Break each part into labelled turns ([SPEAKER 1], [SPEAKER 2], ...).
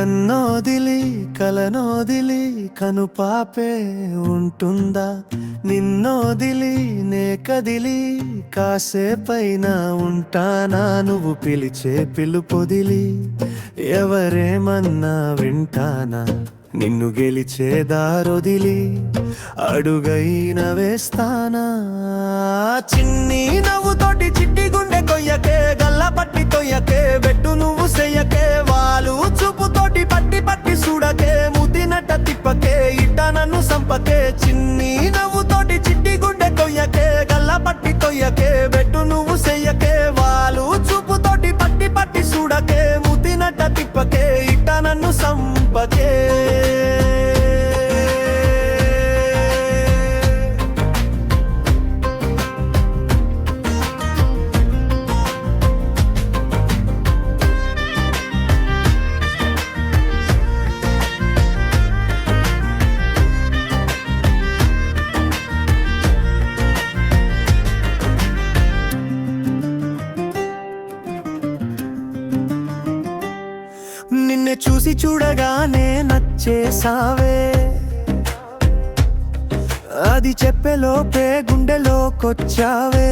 [SPEAKER 1] నన్నోదిలి కలనోదిలి కనుపాపే ఉంటుందా? నిన్నోదిలి నే కదిలి కాసేపైనా ఉంటానా? నువ్వు పిలిచే పిలుపొదిలి ఎవరేమన్నా వింటానా? నిన్ను గెలిచే దారొదిలి అడుగైన వేస్తానా? చిన్ని నవ్వుతోటి చిట్టి గుండె కొయ్యకే, గల్ల పట్టి తొయ్యకే, బెట్టు నువ్వు చెయ్యకే, వాళ్ళు చూపుతోటి పట్టి పట్టి చూడకే, ముద్దినట్ట తిప్పకే, ఇట్ట నన్ను సంపకే. చిన్ని నవ్వుతోటి చిట్టి గుండె కొయ్యకే, గల్ల పట్టి తొయ్యకే, బెట్టు నువ్వు చెయ్యకే, వాళ్ళు చూపుతోటి పట్టి పట్టి చూడకే, ముద్దినట్ట తిప్పకే, ఇట్ట నన్ను సంపకే. నిన్నే చూసి చూడగానే నచ్చేసావే, అది చెప్పేలోపే గుండెలోకొచ్చావే.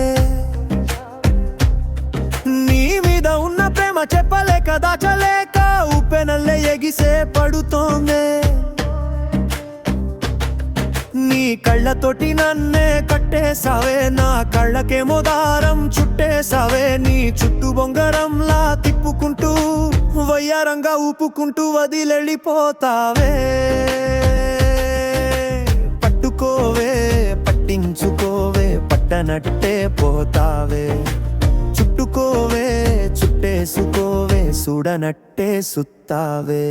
[SPEAKER 1] నీ మీద ఉన్న ప్రేమ చెప్పలేక దాచలేక ఉప్పెనల్లే ఎగిసే పడుతోందే. నీ కళ్ళతోటి నన్నే కట్టేసావే, నా కళ్ళకేమో దారం చుట్టేసావే. నీ చుట్టూ బొంగరంలా తిప్పుకుంటూ వయ్యారంగా ఊపుకుంటూ వదిలెళ్ళిపోతావే. పట్టుకోవే పట్టించుకోవే, పట్టనట్టే పోతావే. చుట్టుకోవే చుట్టేసుకోవే, చూడనట్టే సుత్తావే.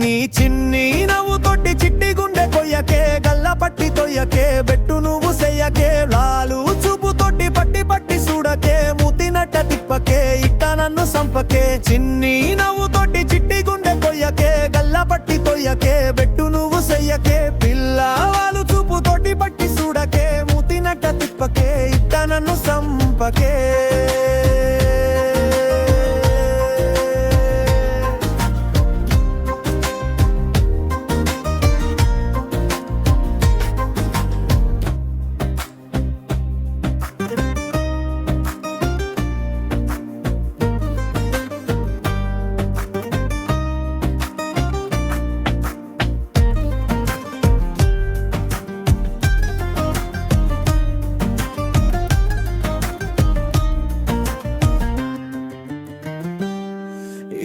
[SPEAKER 1] నీ చిన్ని నవ్వుతోటి చిట్టి గుండె కొయ్యకే, గల్ల పట్టి తొయ్యకే, బెట్టు నువ్వు చెయ్యకే, లాలు చూపుతోటి పట్టి పట్టి చూడకే, ముద్దినట్ట తిప్పకే, ఇట్ట నన్ను సంపకే. చిన్ని నవ్వుతోటి చిట్టి గుండె కొయ్యకే, గల్ల పట్టి తొయ్యకే, బెట్టు నువ్వు చెయ్యకే, పిల్ల వాళ్ళు చూపుతోటి పట్టి చూడకే, ముద్దినట్ట తిప్పకే, ఇట్ట నన్ను సంపకే.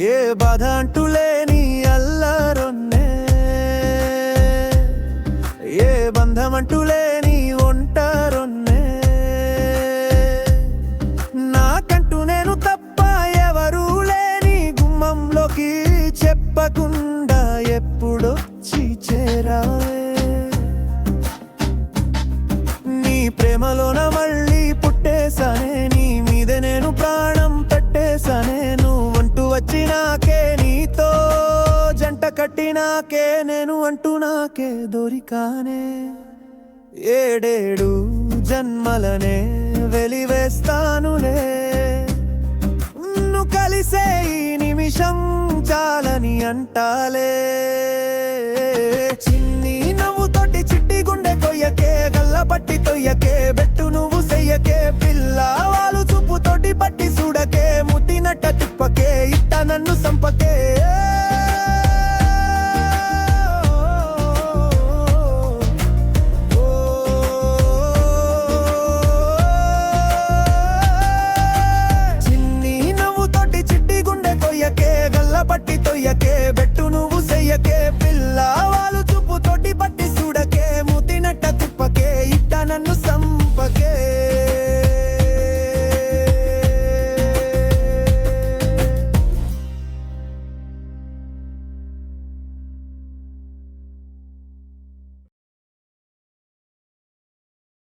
[SPEAKER 1] ఏ బాధ అంటులేని అల్లరొన్నే, ఏ బంధం అంటులేని ఒంటరొన్నే, నాకంటూ నేను తప్ప ఎవరూ లేని గుమ్మంలోకి చెప్పకుండా ఎప్పుడొచ్చి చేరావే. నీ ప్రేమలోన మళ్ళీ పుట్టేసానే, నీ మీద నేను ప్రాణం పెట్టేసానే. నువ్వంటూ వచ్చినాకే, నీతో జంట కట్టినాకే, నేను అంటూ నాకే దొరికానే. ఏడేడు జన్మలనే వెలివేస్తానులే, నువ్వు కలిసే ఈ నిమిషం చాలని అంటాలే. చిన్ని నవ్వుతోటి చిట్టి గుండె కొయ్యకే, గల్ల పట్టి తొయ్యకే, బెట్టు నువ్వు చెయ్యకే, పిల్ల వాళ్ళు చూపుతోటి పట్టి చూడకే, ముద్దినట్ట తిప్పకే, ఇట్ట నన్ను సంపకే.